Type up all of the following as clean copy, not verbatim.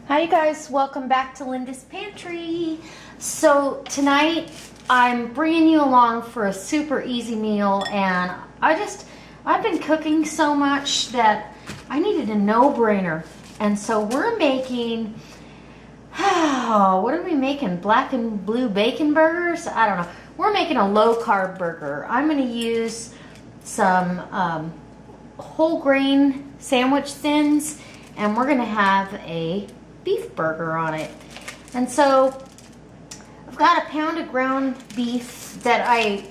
Hi you guys, welcome back to Linda's Pantry. So tonight I'm bringing you along for a super easy meal, and I've been cooking so much that I needed a no-brainer. And so we're making, what are we making? Black and blue bacon burgers? I don't know. We're making a low-carb burger. I'm going to use some whole grain sandwich thins, and we're going to have a beef burger on it. And so I've got a pound of ground beef that I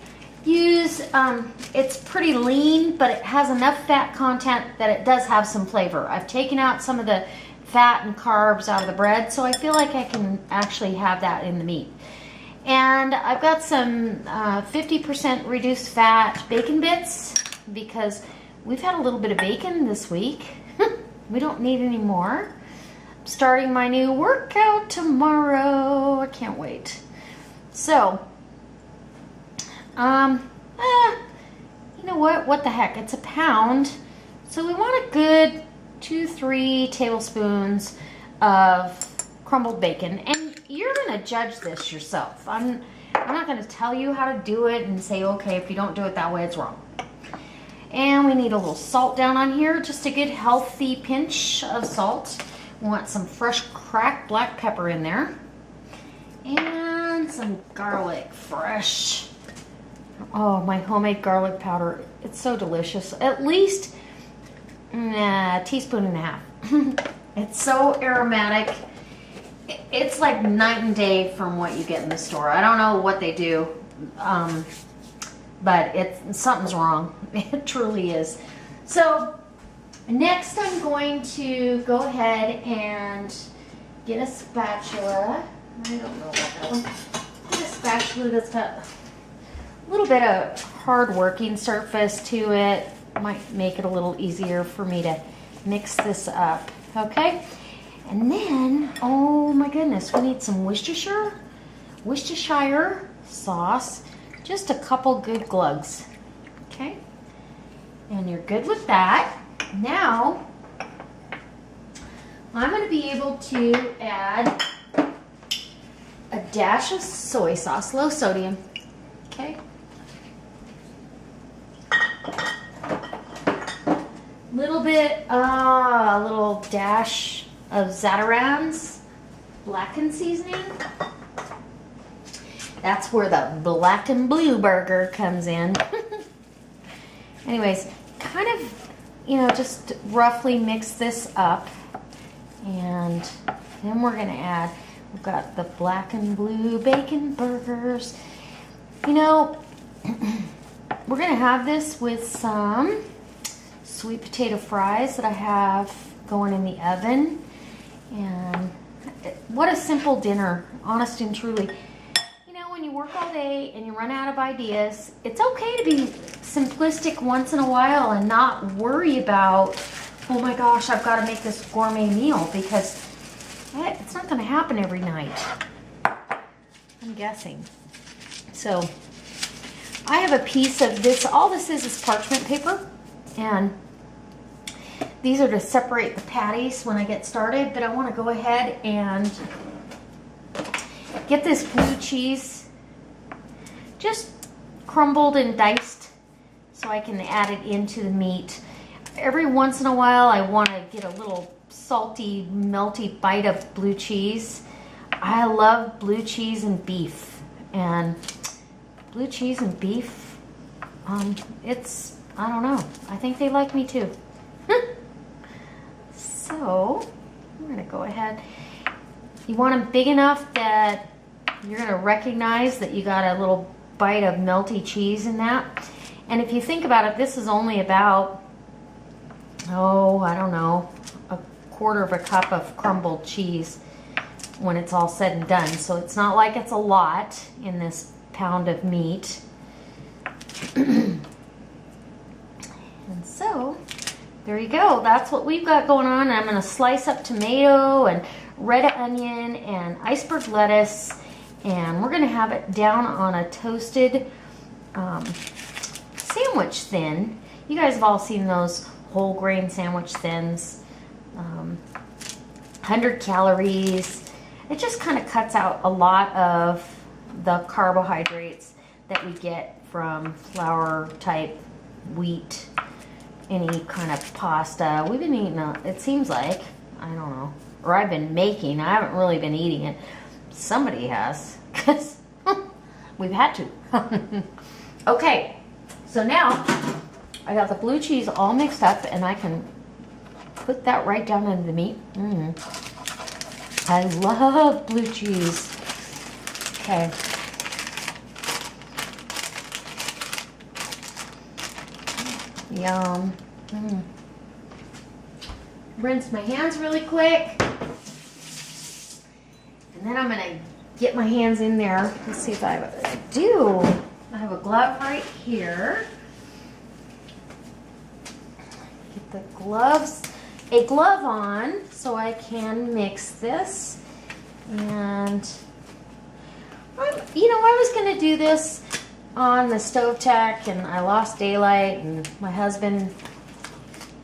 use. It's pretty lean, but it has enough fat content that it does have some flavor. I've taken out some of the fat and carbs out of the bread, so I feel like I can actually have that in the meat. And I've got some 50% reduced fat bacon bits because we've had a little bit of bacon this week. We don't need any more. Starting my new workout tomorrow. I can't wait. So, you know what the heck? It's a pound. So we want a good 2-3 tablespoons of crumbled bacon. And you're going to judge this yourself. I'm not going to tell you how to do it and say, okay, if you don't do it that way, it's wrong. And we need a little salt down on here. Just a good healthy pinch of salt. We want some fresh cracked black pepper in there. And some garlic, fresh. Oh, my homemade garlic powder. It's so delicious. At least a teaspoon and a half. It's so aromatic. It's like night and day from what you get in the store. I don't know what they do, but something's wrong. It truly is. So next, I'm going to go ahead and get a spatula. I don't know what that one. Get a spatula that's got a little bit of hard working surface to it. Might make it a little easier for me to mix this up. Okay? And then, oh my goodness, we need some Worcestershire sauce. Just a couple good glugs. Okay? And you're good with that. Now, I'm going to be able to add a dash of soy sauce, low sodium, okay? A little dash of Zatarain's blackened seasoning. That's where the black and blue burger comes in. Anyways, kind of, just roughly mix this up, and then we're going to add, we've got the black and blue bacon burgers. We're going to have this with some sweet potato fries that I have going in the oven. And what a simple dinner, honest and truly. When you work all day and you run out of ideas, it's okay to be simplistic once in a while and not worry about, oh my gosh, I've got to make this gourmet meal, because it's not going to happen every night, I'm guessing. So I have a piece of this. All this is parchment paper, and these are to separate the patties when I get started, but I want to go ahead and get this blue cheese just crumbled and diced so I can add it into the meat. Every once in a while I want to get a little salty, melty bite of blue cheese. I love blue cheese and beef. And blue cheese and beef, I don't know. I think they like me too. So, I'm going to go ahead. You want them big enough that you're going to recognize that you got a little bite of melty cheese in that. And if you think about it, this is only about, I don't know, a quarter of a cup of crumbled cheese when it's all said and done. So it's not like it's a lot in this pound of meat. And so, there you go. That's what we've got going on. I'm going to slice up tomato and red onion and iceberg lettuce, and we're going to have it down on a toasted sandwich thin. You guys have all seen those whole grain sandwich thins. 100 calories. It just kind of cuts out a lot of the carbohydrates that we get from flour type wheat, any kind of pasta. We've been eating, it seems like, I don't know, or I've been making. I haven't really been eating it. Somebody has, because we've had to. Okay, so now I got the blue cheese all mixed up, and I can put that right down into the meat. I love blue cheese. Okay. Yum. Rinse my hands really quick. And then I'm gonna get my hands in there. Let's see if I do. I have a glove right here. Get the a glove on so I can mix this. And I was gonna do this on the StoveTech, and I lost daylight, and my husband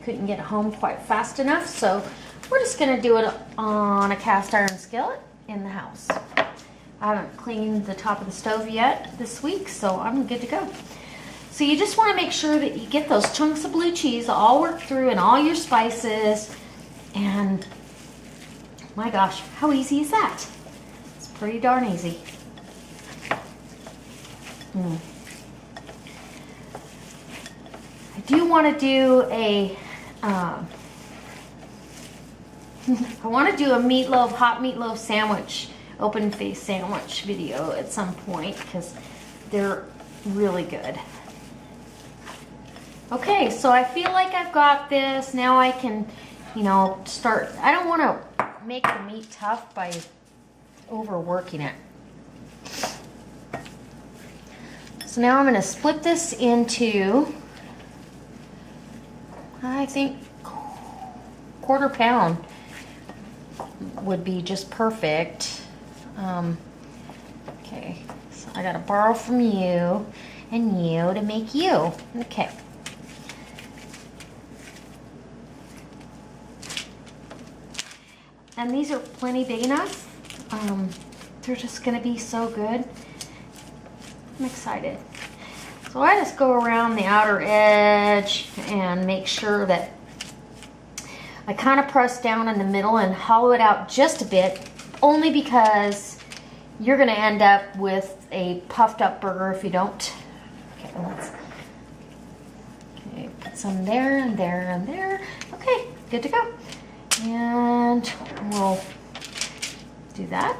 couldn't get home quite fast enough, so we're just gonna do it on a cast iron skillet in the house. I haven't cleaned the top of the stove yet this week, so I'm good to go. So you just want to make sure that you get those chunks of blue cheese all worked through and all your spices, and my gosh, how easy is that? It's pretty darn easy. I do want to do a hot meatloaf sandwich, open face sandwich video at some point, because they're really good. Okay, so I feel like I've got this. Now I can, start. I don't want to make the meat tough by overworking it. So now I'm going to split this into, I think, 1/4 pound would be just perfect. Okay, so I got to borrow from you and you to make you. Okay. And these are plenty big enough. They're just going to be so good. I'm excited. So I just go around the outer edge and make sure that I kind of press down in the middle and hollow it out just a bit, only because you're going to end up with a puffed up burger if you don't. Okay, put some there and there and there. Okay, good to go. And we'll do that.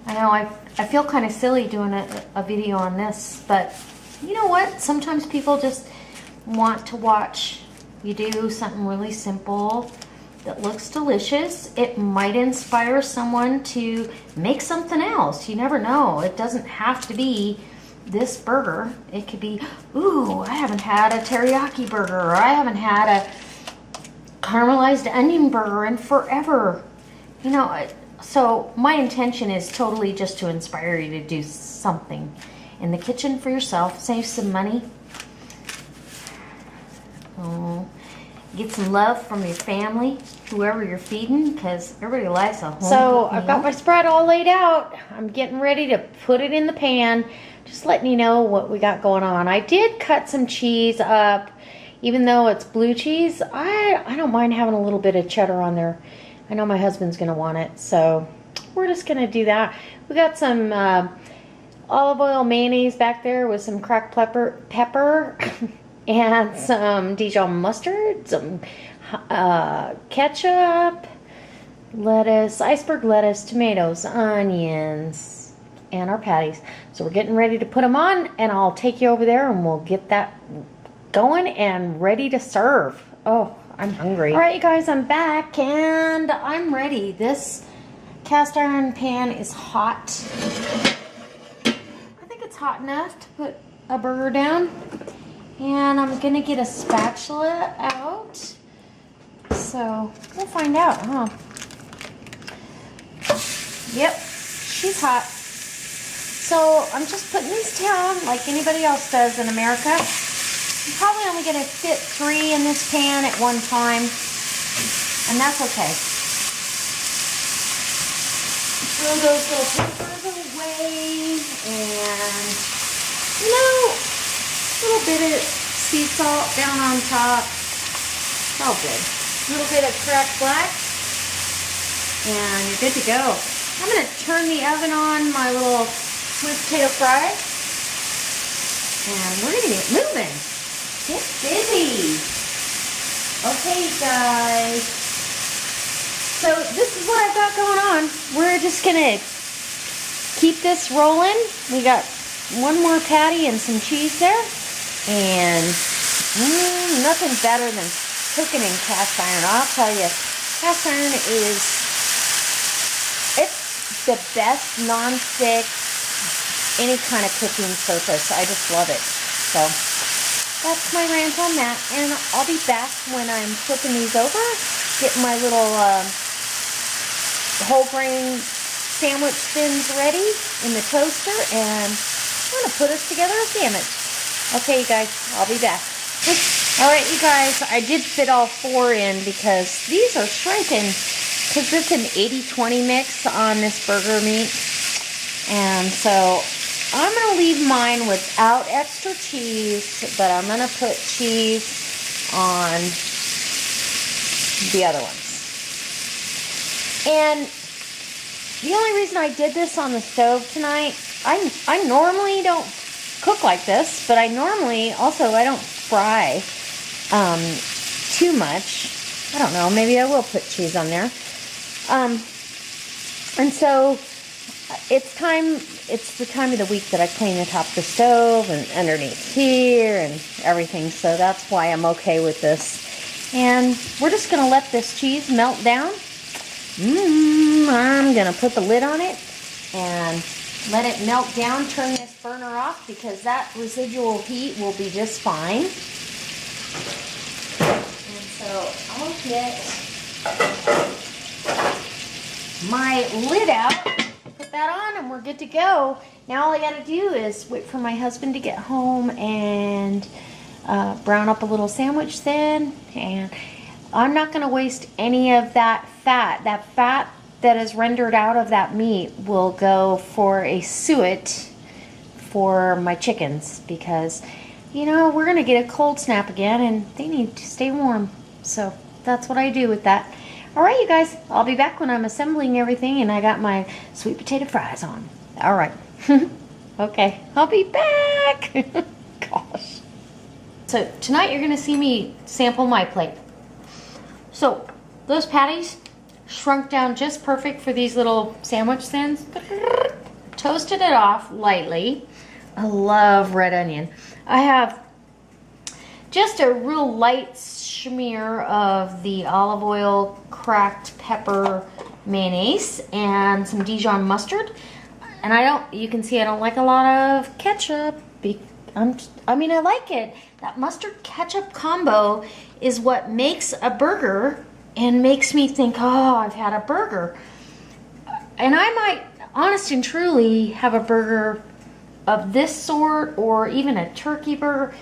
I know I feel kind of silly doing a video on this, but you know what? Sometimes people just want to watch you do something really simple that looks delicious. It might inspire someone to make something else. You never know. It doesn't have to be this burger. It could be, ooh, I haven't had a teriyaki burger, or I haven't had a caramelized onion burger in forever. So my intention is totally just to inspire you to do something in the kitchen for yourself, save some money. Get some love from your family, whoever you're feeding, because everybody likes a home. So I've got my spread all laid out. I'm getting ready to put it in the pan. Just letting you know what we got going on. I did cut some cheese up, even though it's blue cheese. I don't mind having a little bit of cheddar on there. I know my husband's gonna want it, so we're just gonna do that. We got some olive oil mayonnaise back there with some cracked pepper and some Dijon mustard, some ketchup, lettuce, iceberg lettuce, tomatoes, onions, and our patties. So we're getting ready to put them on, and I'll take you over there and we'll get that going and ready to serve. Oh, I'm hungry. All right, you guys, I'm back and I'm ready. This cast iron pan is hot. I think it's hot enough to put a burger down. And I'm gonna get a spatula out. So we'll find out, huh? Yep, she's hot. So I'm just putting these down like anybody else does in America. I'm probably only going to fit 3 in this pan at one time, and that's okay. Throw those little papers away, and you know, a little bit of sea salt down on top. It's all good. A little bit of cracked black, and you're good to go. I'm going to turn the oven on my little sweet potato fries, and we're going to get moving. Get busy. Okay, guys. So this is what I've got going on. We're just going to keep this rolling. We got one more patty and some cheese there. And nothing better than cooking in cast iron. I'll tell you, cast iron it's the best non-stick, any kind of cooking surface. I just love it. So that's my rant on that. And I'll be back when I'm flipping these over, get my little whole grain sandwich thins ready in the toaster, and I'm going to put us together a sandwich. Okay, you guys, I'll be back. Alright, you guys, I did fit all 4 in because these are shrinking, because it's an 80-20 mix on this burger meat. And so I'm going to leave mine without extra cheese, but I'm going to put cheese on the other ones. And the only reason I did this on the stove tonight, I normally don't cook like this, but I normally also, I don't fry too much. I don't know, maybe I will put cheese on there. And so it's the time of the week that I clean the top of the stove and underneath here and everything, so that's why I'm okay with this. And we're just going to let this cheese melt down. I'm going to put the lid on it and let it melt down. Turn this burner off because that residual heat will be just fine. And so I'll get my lid out, put that on, and we're good to go. Now all I got to do is wait for my husband to get home and brown up a little sandwich then. And I'm not going to waste any of that fat. That fat that is rendered out of that meat will go for a suet for my chickens, because, you know, we're going to get a cold snap again and they need to stay warm. So that's what I do with that. All right, you guys, I'll be back when I'm assembling everything and I got my sweet potato fries on. All right. Okay, I'll be back. Gosh. So tonight you're going to see me sample my plate. So those patties shrunk down just perfect for these little sandwich thins. Toasted it off lightly. I love red onion. I have just a real light smear of the olive oil, cracked pepper, mayonnaise, and some Dijon mustard. And you can see I don't like a lot of ketchup. I mean, I like it. That mustard ketchup combo is what makes a burger and makes me think, oh, I've had a burger. And I might, honest and truly, have a burger of this sort or even a turkey burger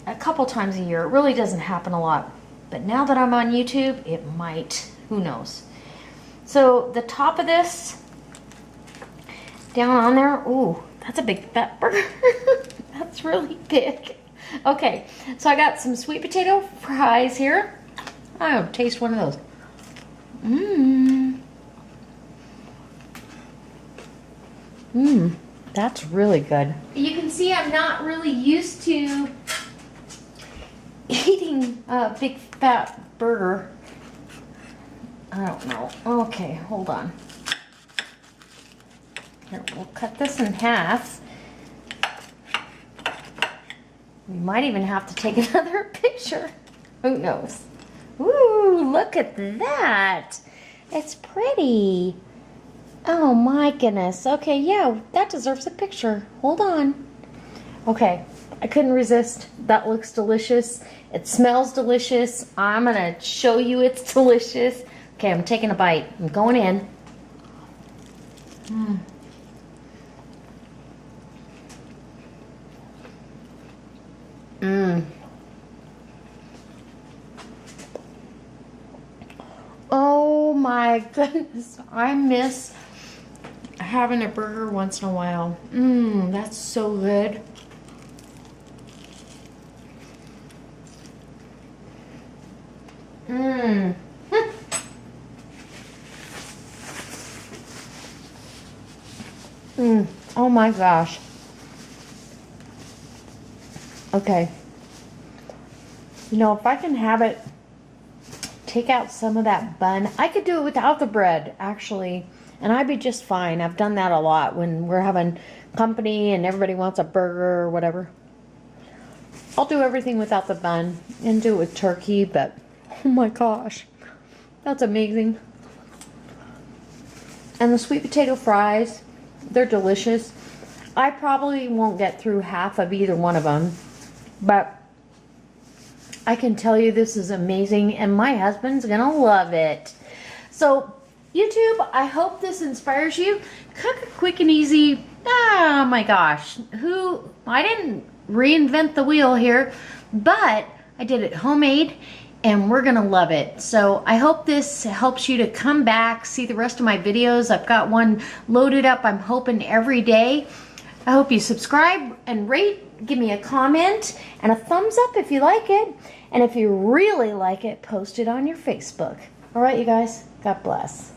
a couple times a year. It really doesn't happen a lot. But now that I'm on YouTube, it might. Who knows? So the top of this, down on there, ooh, that's a big fat burger. That's really big. Okay, so I got some sweet potato fries here. I'll taste one of those. That's really good. You can see I'm not really used to eating a big fat burger. I don't know. Okay, hold on. Here, we'll cut this in half. We might even have to take another picture. Who knows? Ooh, look at that. It's pretty. Oh my goodness. Okay, yeah, that deserves a picture. Hold on. Okay, I couldn't resist. That looks delicious. It smells delicious. I'm gonna show you it's delicious. Okay, I'm taking a bite. I'm going in. my goodness. I miss having a burger once in a while. That's so good. Oh my gosh. Okay. You know, if I can have it, take out some of that bun. I could do it without the bread, actually, and I'd be just fine. I've done that a lot when we're having company and everybody wants a burger or whatever. I'll do everything without the bun and do it with turkey, but oh my gosh, that's amazing. And the sweet potato fries, they're delicious. I probably won't get through half of either one of them, but I can tell you this is amazing and my husband's gonna love it. So YouTube, I hope this inspires you. Cook a quick and easy, oh my gosh, I didn't reinvent the wheel here, but I did it homemade and we're gonna love it. So I hope this helps you to come back, see the rest of my videos. I've got one loaded up, I'm hoping every day. I hope you subscribe and rate, give me a comment and a thumbs up if you like it. And if you really like it, post it on your Facebook. All right, you guys, God bless.